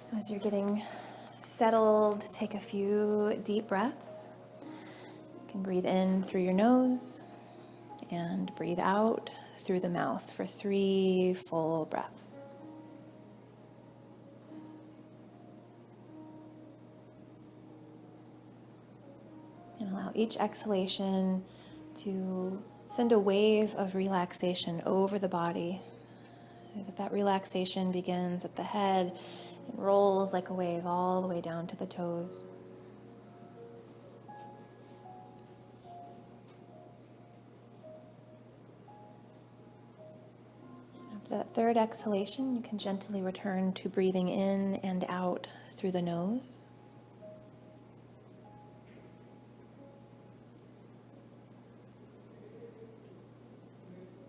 So as you're getting settled, take a few deep breaths. You can breathe in through your nose and breathe out through the mouth for 3 full breaths. And allow each exhalation to send a wave of relaxation over the body. As if that relaxation begins at the head, it rolls like a wave all the way down to the toes. After that third exhalation, you can gently return to breathing in and out through the nose.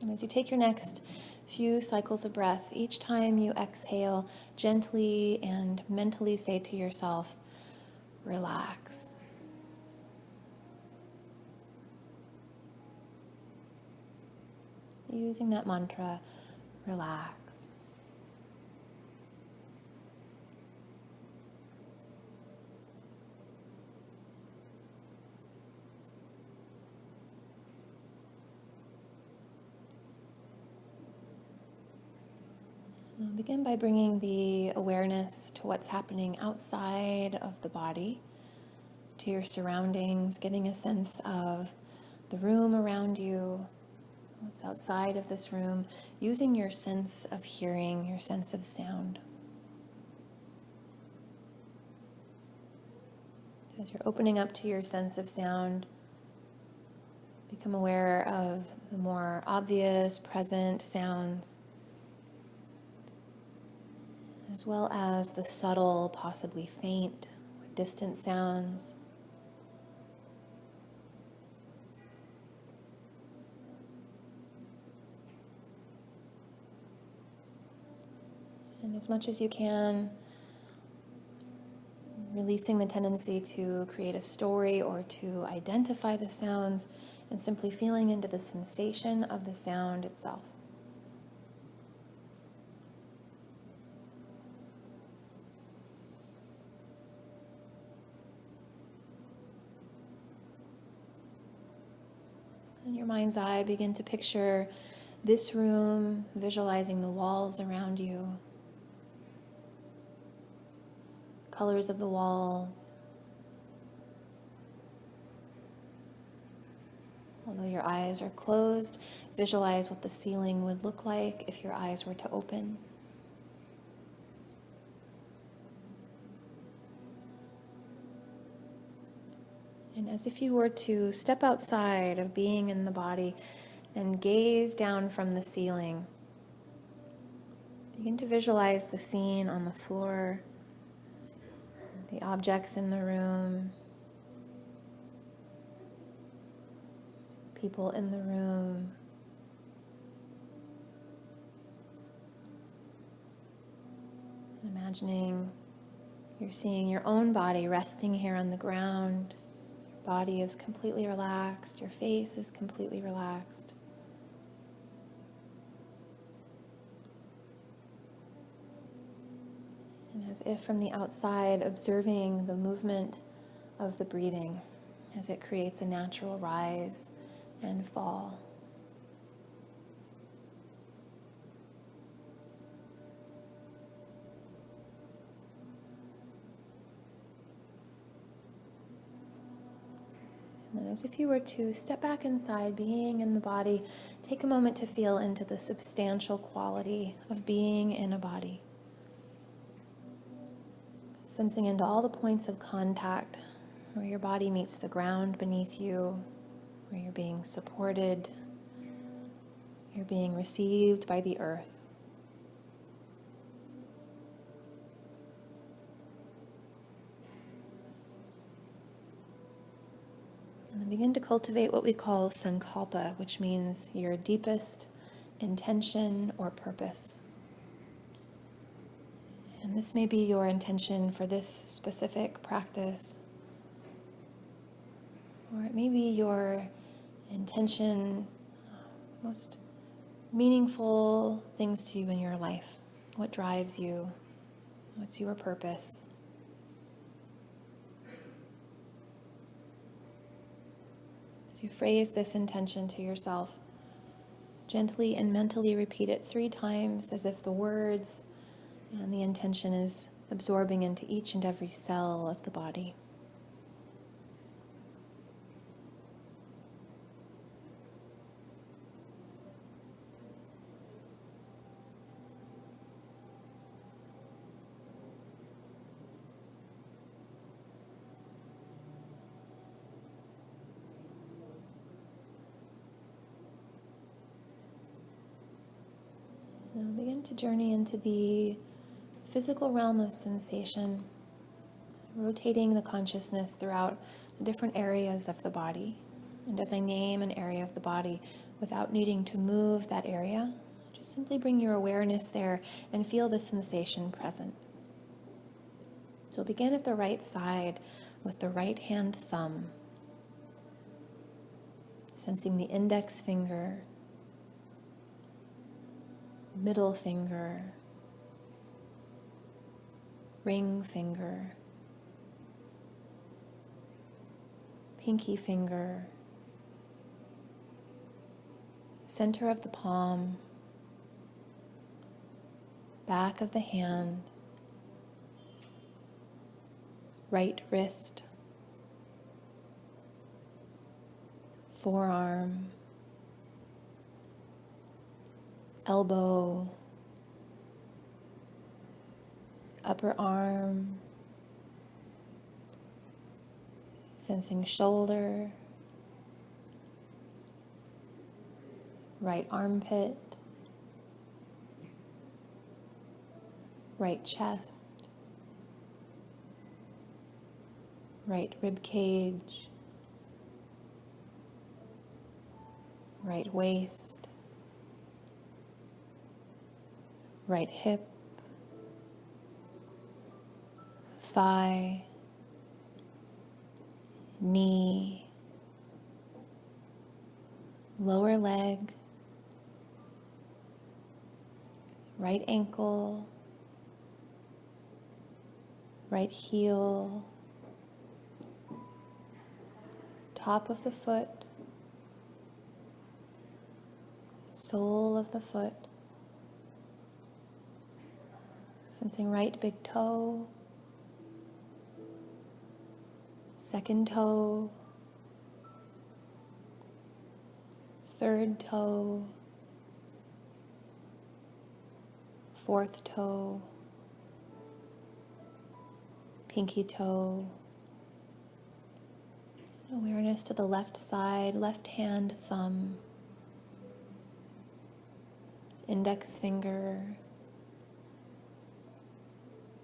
And as you take your next few cycles of breath, each time you exhale, gently and mentally say to yourself, relax. Using that mantra, relax. We'll begin by bringing the awareness to what's happening outside of the body, to your surroundings, getting a sense of the room around you, what's outside of this room, using your sense of hearing, your sense of sound. As you're opening up to your sense of sound, become aware of the more obvious, present sounds, as well as the subtle, possibly faint, or distant sounds. And as much as you can, releasing the tendency to create a story or to identify the sounds, and simply feeling into the sensation of the sound itself. In your mind's eye, begin to picture this room, visualizing the walls around you, colors of the walls. Although your eyes are closed, visualize what the ceiling would look like if your eyes were to open. And as if you were to step outside of being in the body and gaze down from the ceiling, begin to visualize the scene on the floor, the objects in the room, people in the room. And imagining you're seeing your own body resting here on the ground. Your body is completely relaxed. Your face is completely relaxed. And as if from the outside, observing the movement of the breathing as it creates a natural rise and fall. And then as if you were to step back inside, being in the body, take a moment to feel into the substantial quality of being in a body. Sensing into all the points of contact where your body meets the ground beneath you, where you're being supported, you're being received by the earth. And then begin to cultivate what we call sankalpa, which means your deepest intention or purpose. And this may be your intention for this specific practice, or it may be your intention, most meaningful things to you in your life, what drives you, What's your purpose? As you phrase this intention to yourself, gently and mentally repeat it 3 times as if the words and the intention is absorbing into each and every cell of the body. Now begin to journey into the physical realm of sensation, rotating the consciousness throughout the different areas of the body. And as I name an area of the body, without needing to move that area, just simply bring your awareness there and feel the sensation present. So begin at the right side with the right hand thumb, sensing the index finger, middle finger, ring finger, pinky finger, center of the palm, back of the hand, right wrist, forearm, elbow, upper arm, sensing shoulder, right armpit, right chest, right rib cage, right waist, right hip, thigh, knee, lower leg, right ankle, right heel, top of the foot, sole of the foot, sensing right big toe, second toe, third toe, fourth toe, pinky toe. Awareness to the left side, left hand thumb, index finger,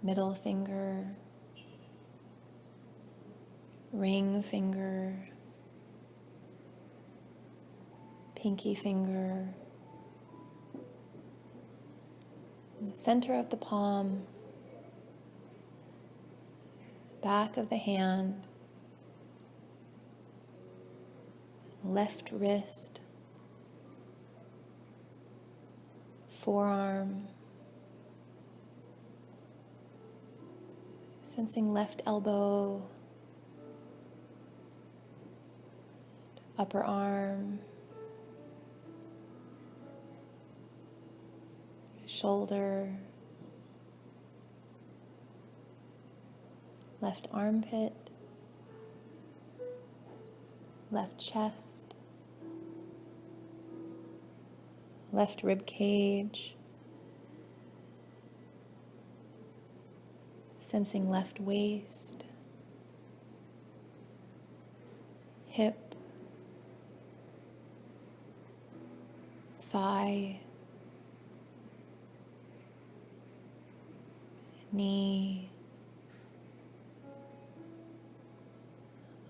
middle finger, ring finger, pinky finger, in the center of the palm, back of the hand, left wrist, forearm, sensing left elbow, upper arm, shoulder, left armpit, left chest, left rib cage, sensing left waist, hip, thigh, knee,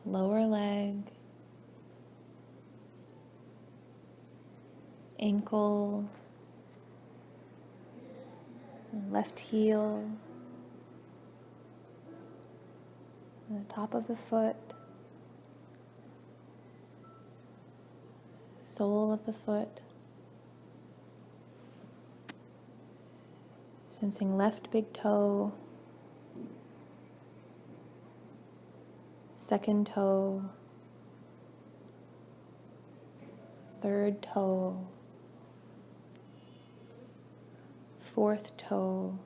lower leg, ankle, left heel, the top of the foot, sole of the foot, sensing left big toe, second toe, third toe, fourth toe,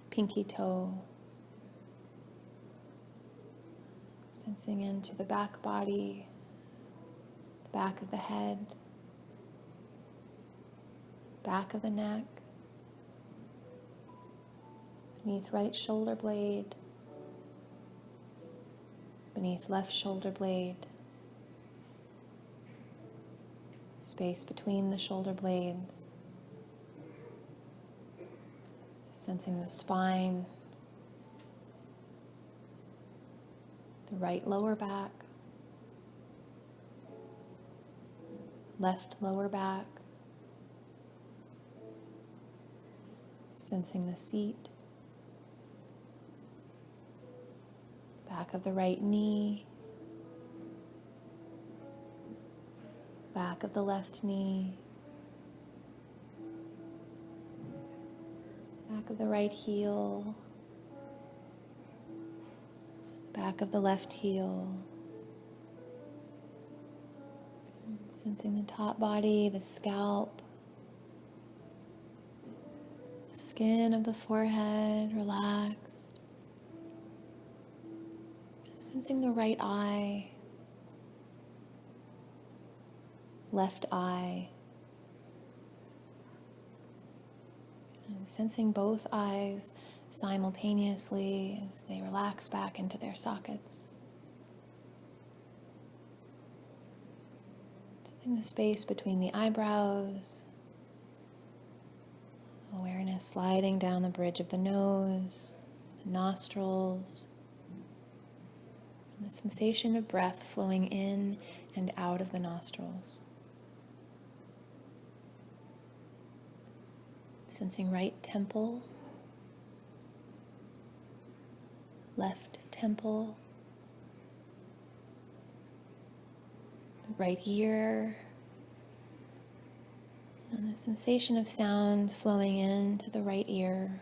pinky toe, sensing into the back body, the back of the head, back of the neck, beneath right shoulder blade, beneath left shoulder blade, space between the shoulder blades, sensing the spine, the right lower back, left lower back, sensing the seat, back of the right knee, back of the left knee, back of the right heel, back of the left heel, sensing the top body, the scalp, the skin of the forehead relaxed, sensing the right eye, left eye, and sensing both eyes simultaneously as they relax back into their sockets. Sensing the space between the eyebrows, awareness sliding down the bridge of the nose, the nostrils, and the sensation of breath flowing in and out of the nostrils. Sensing right temple, left temple, the right ear, and the sensation of sound flowing into the right ear.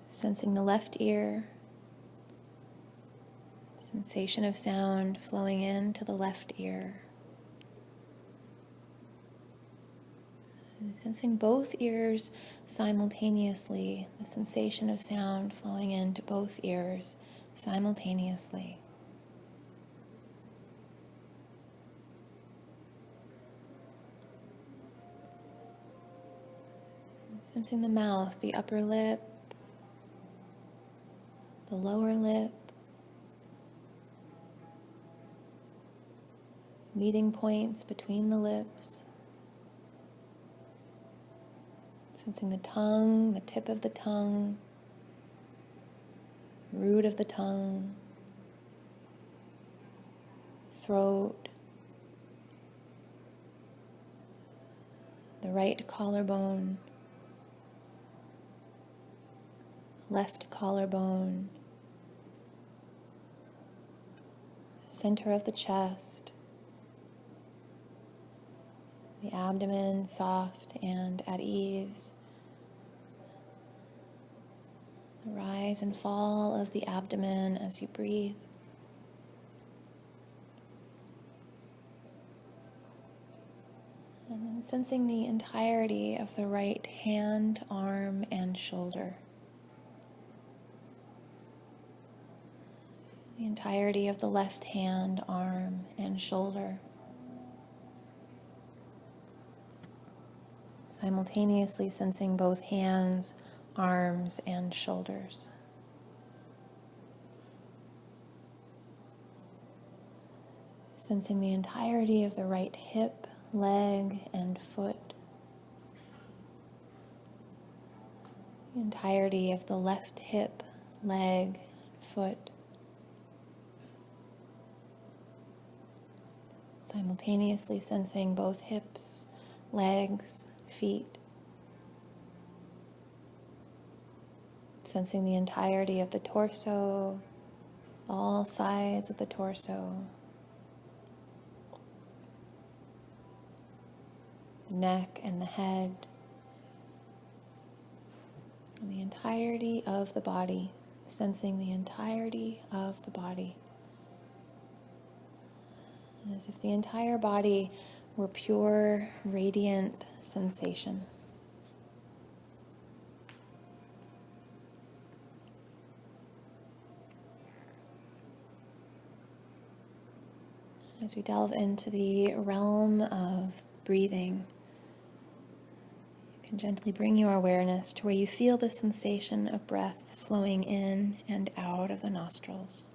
Sensing the left ear, sensation of sound flowing into the left ear. Sensing both ears simultaneously, the sensation of sound flowing into both ears simultaneously. Sensing the mouth, the upper lip, the lower lip, meeting points between the lips. Sensing the tongue, the tip of the tongue, root of the tongue, throat, the right collarbone, left collarbone, center of the chest, the abdomen soft and at ease. The rise and fall of the abdomen as you breathe. And then sensing the entirety of the right hand, arm, and shoulder. The entirety of the left hand, arm, and shoulder. Simultaneously sensing both hands, arms, and shoulders. Sensing the entirety of the right hip, leg, and foot. The entirety of the left hip, leg, foot. Simultaneously sensing both hips, legs, feet. Sensing the entirety of the torso, all sides of the torso, the neck and the head, And the entirety of the body, sensing the entirety of the body. As if the entire body were pure, radiant sensation. As we delve into the realm of breathing, you can gently bring your awareness to where you feel the sensation of breath flowing in and out of the nostrils.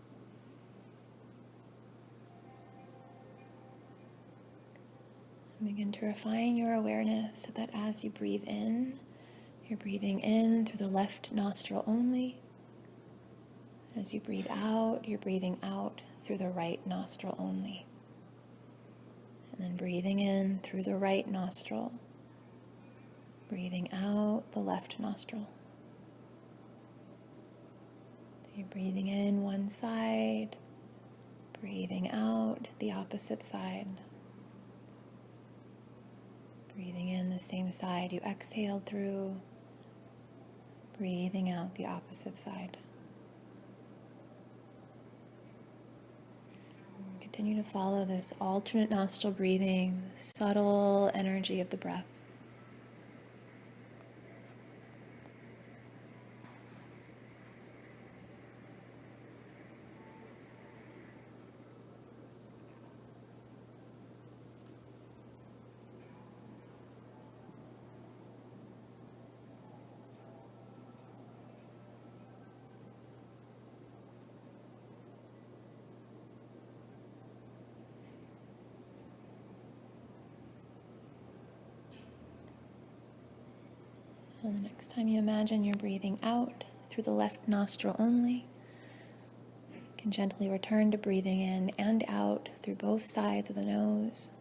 Begin to refine your awareness so that as you breathe in, you're breathing in through the left nostril only. As you breathe out, you're breathing out through the right nostril only. And then breathing in through the right nostril, breathing out the left nostril. So you're breathing in one side, breathing out the opposite side. Breathing in the same side you exhaled through, breathing out the opposite side. Continue to follow this alternate nostril breathing, the subtle energy of the breath. And the next time you imagine you're breathing out through the left nostril only, you can gently return to breathing in and out through both sides of the nose.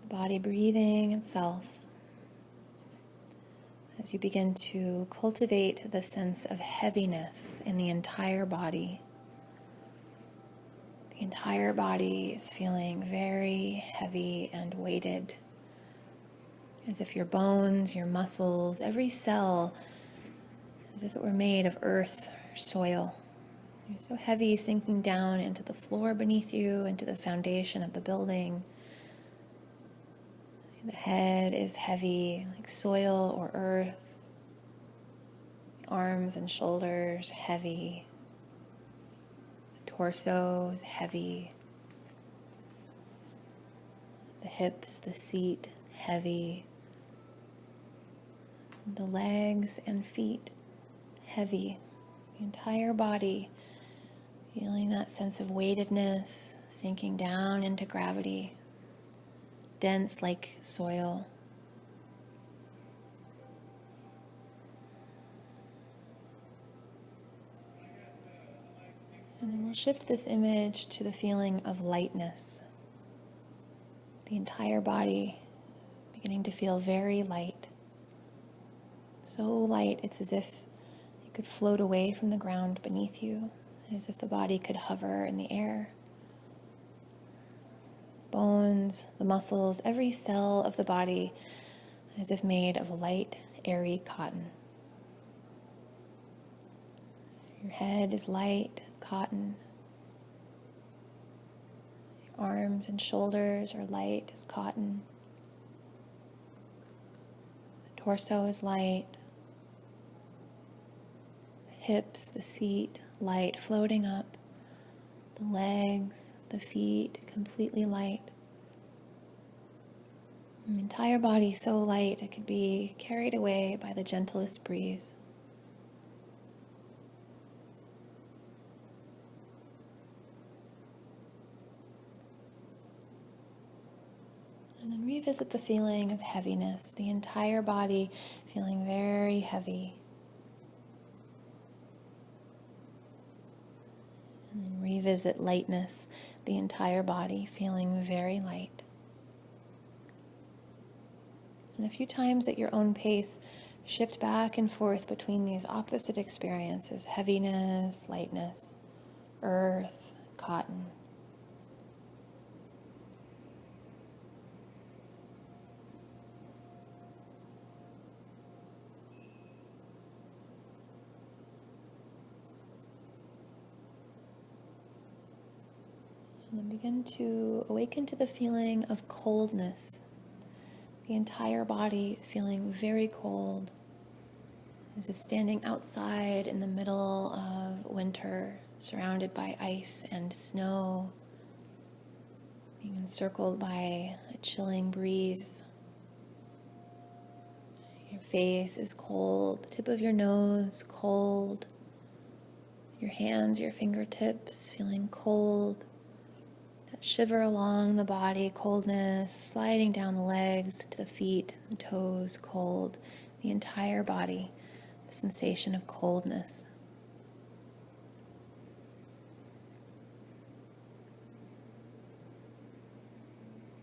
The body breathing itself as you begin to cultivate the sense of heaviness in the entire body. The entire body is feeling very heavy and weighted, as if your bones, your muscles, every cell, as if it were made of earth or soil. You're so heavy, sinking down into the floor beneath you, into the foundation of the building. The head is heavy, like soil or earth. The arms and shoulders heavy. Torso is heavy. The hips, the seat, heavy. The legs and feet, heavy. The entire body, feeling that sense of weightedness, sinking down into gravity, dense like soil. And then we'll shift this image to the feeling of lightness. The entire body beginning to feel very light. So light, it's as if it could float away from the ground beneath you, as if the body could hover in the air. Bones, the muscles, every cell of the body as if made of light, airy cotton. Your head is light, cotton. Your arms and shoulders are light as cotton. The torso is light. The hips, the seat, light, floating up. The legs, the feet, completely light. The entire body so light it could be carried away by the gentlest breeze. And then revisit the feeling of heaviness, the entire body feeling very heavy. And then revisit lightness, the entire body feeling very light. And a few times at your own pace, shift back and forth between these opposite experiences, heaviness, lightness, earth, cotton. And then begin to awaken to the feeling of coldness. The entire body feeling very cold, as if standing outside in the middle of winter, surrounded by ice and snow, being encircled by a chilling breeze. Your face is cold, the tip of your nose cold, your hands, your fingertips feeling cold. That shiver along the body, coldness, sliding down the legs to the feet, the toes, cold, the entire body, the sensation of coldness.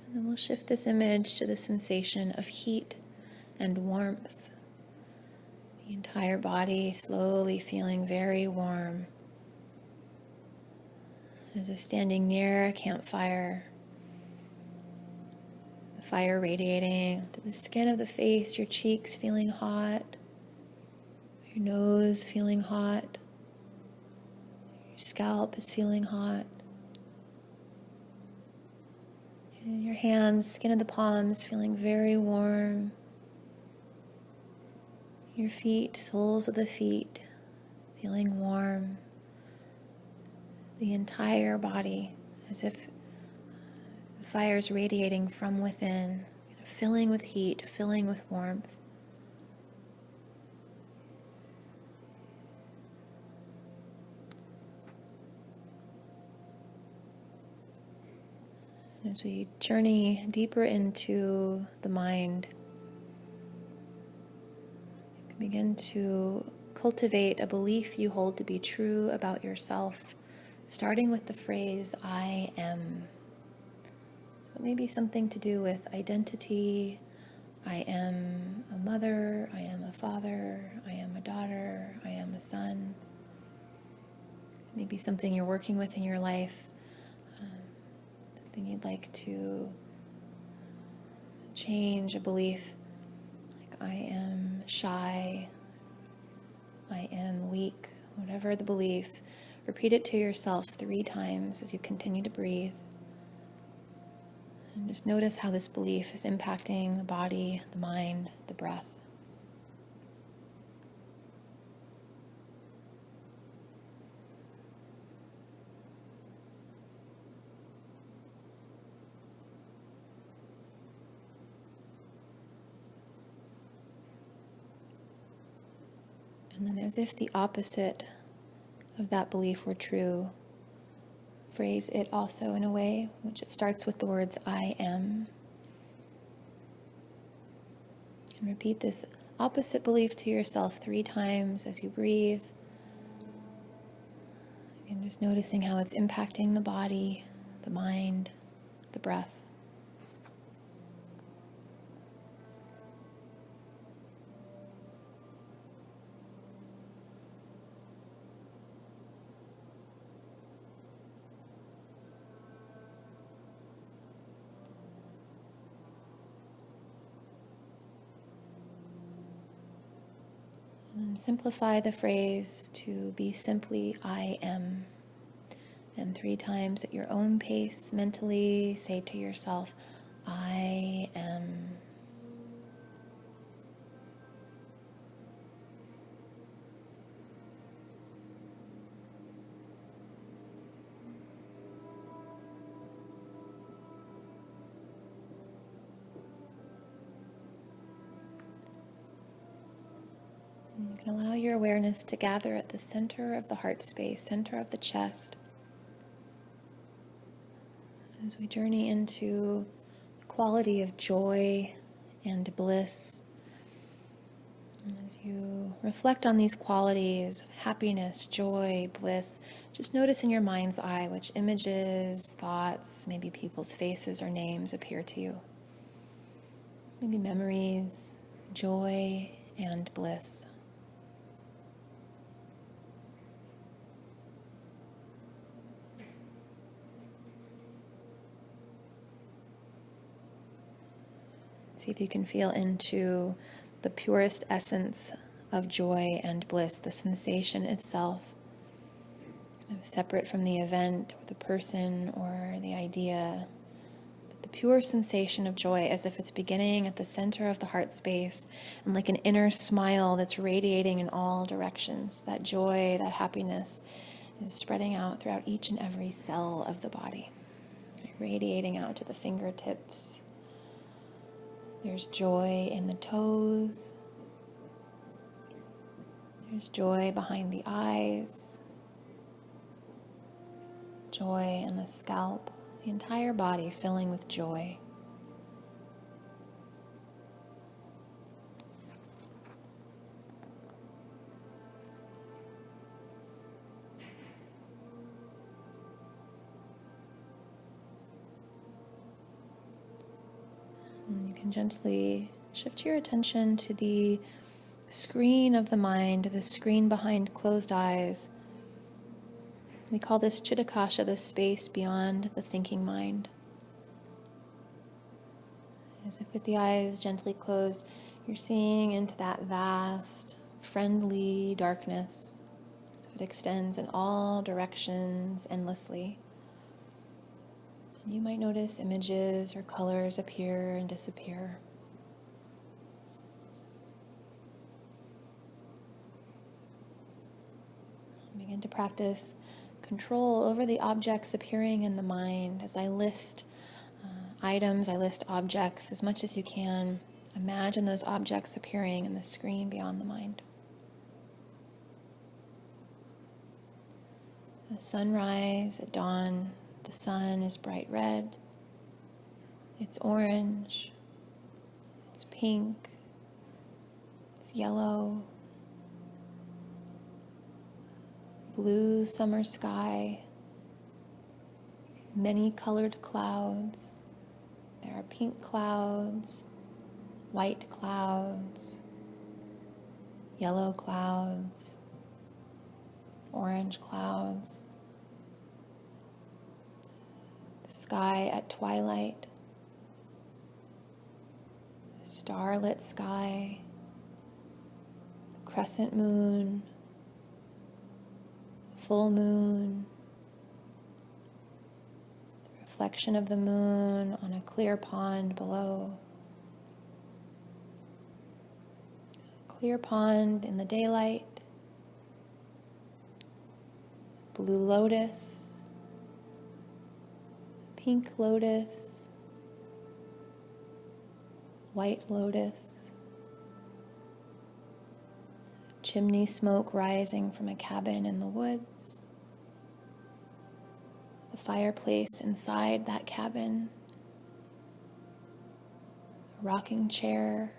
And then we'll shift this image to the sensation of heat and warmth. The entire body slowly feeling very warm, as if standing near a campfire. The fire radiating to the skin of the face, your cheeks feeling hot, your nose feeling hot, your scalp is feeling hot. And your hands, skin of the palms feeling very warm. Your feet, soles of the feet feeling warm. The entire body as if the fire is radiating from within, filling with heat, filling with warmth. As we journey deeper into the mind, you can begin to cultivate a belief you hold to be true about yourself, starting with the phrase, I am. So it may be something to do with identity. I am a mother, I am a father, I am a daughter, I am a son. Maybe something you're working with in your life. Something you'd like to change, a belief like I am shy, I am weak, whatever the belief. Repeat it to yourself 3 times as you continue to breathe. And just notice how this belief is impacting the body, the mind, the breath. And then as if the opposite of that belief were true, phrase it also in a way which it starts with the words I am. And repeat this opposite belief to yourself 3 times as you breathe. And just noticing how it's impacting the body, the mind, the breath. And simplify the phrase to be simply I am. And 3 times at your own pace, mentally say to yourself, I am. You can allow your awareness to gather at the center of the heart space, center of the chest, as we journey into the quality of joy and bliss. And as you reflect on these qualities, happiness, joy, bliss, just notice in your mind's eye which images, thoughts, maybe people's faces or names appear to you. Maybe memories, joy, and bliss. See if you can feel into the purest essence of joy and bliss, the sensation itself, separate from the event or the person or the idea, but the pure sensation of joy as if it's beginning at the center of the heart space and like an inner smile that's radiating in all directions. That joy, that happiness is spreading out throughout each and every cell of the body, radiating out to the fingertips. There's joy in the toes. There's joy behind the eyes. Joy in the scalp. The entire body filling with joy. And you can gently shift your attention to the screen of the mind, the screen behind closed eyes. We call this Chitakasha, the space beyond the thinking mind. As if with the eyes gently closed, you're seeing into that vast, friendly darkness. So it extends in all directions endlessly. And you might notice images or colors appear and disappear. Begin to practice control over the objects appearing in the mind. As I list items, I list objects as much as you can. Imagine those objects appearing in the screen beyond the mind. A sunrise at dawn, the sun is bright red, it's orange, it's pink, it's yellow, blue summer sky, many colored clouds. There are pink clouds, white clouds, yellow clouds, orange clouds. The sky at twilight, the starlit sky, the crescent moon, full moon, the reflection of the moon on a clear pond below, a clear pond in the daylight, blue lotus, pink lotus, white lotus, chimney smoke rising from a cabin in the woods, the fireplace inside that cabin, a rocking chair,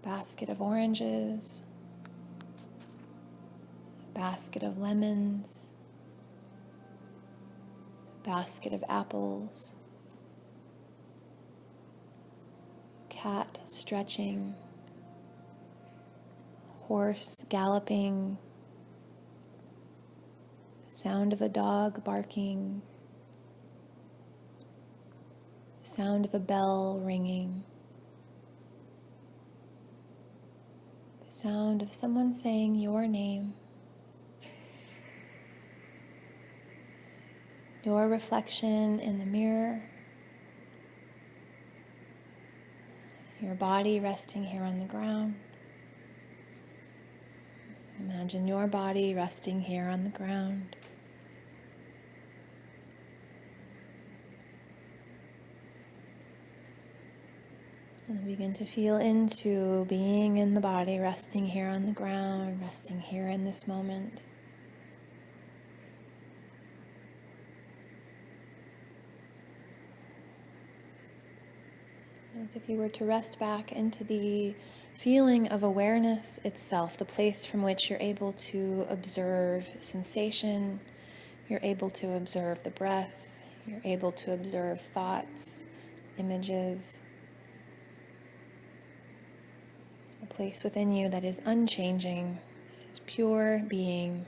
a basket of oranges, a basket of lemons, a basket of apples, cat stretching, horse galloping, sound of a dog barking, sound of a bell ringing, the sound of someone saying your name, your reflection in the mirror, your body resting here on the ground. Imagine your body resting here on the ground. And begin to feel into being in the body, resting here on the ground, resting here in this moment. As if you were to rest back into the feeling of awareness itself, the place from which you're able to observe sensation, you're able to observe the breath, you're able to observe thoughts, images, a place within you that is unchanging, that is pure being.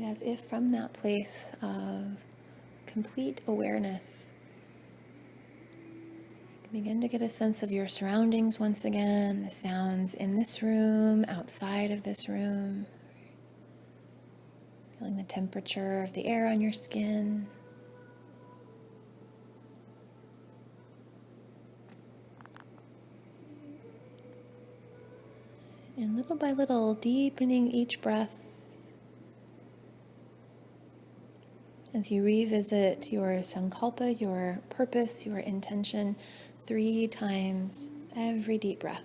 as if from that place of complete awareness, you can begin to get a sense of your surroundings once again, the sounds in this room, outside of this room, feeling the temperature of the air on your skin. And little by little, deepening each breath as you revisit your sankalpa, your purpose, your intention, 3 times every deep breath.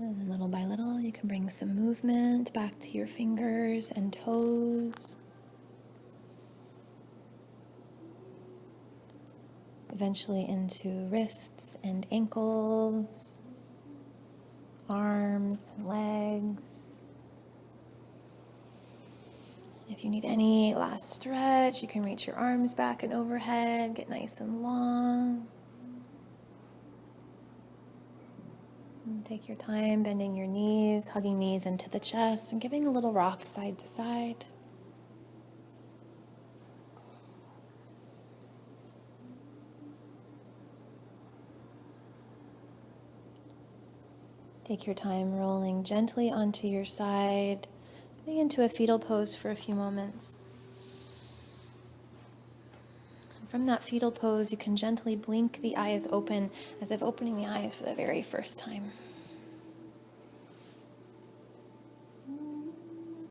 And then little by little, you can bring some movement back to your fingers and toes. Eventually into wrists and ankles, arms and legs. If you need any last stretch, you can reach your arms back and overhead, get nice and long. And take your time bending your knees, hugging knees into the chest, and giving a little rock side to side. Take your time rolling gently onto your side, getting into a fetal pose for a few moments. And from that fetal pose, you can gently blink the eyes open as if opening the eyes for the very first time.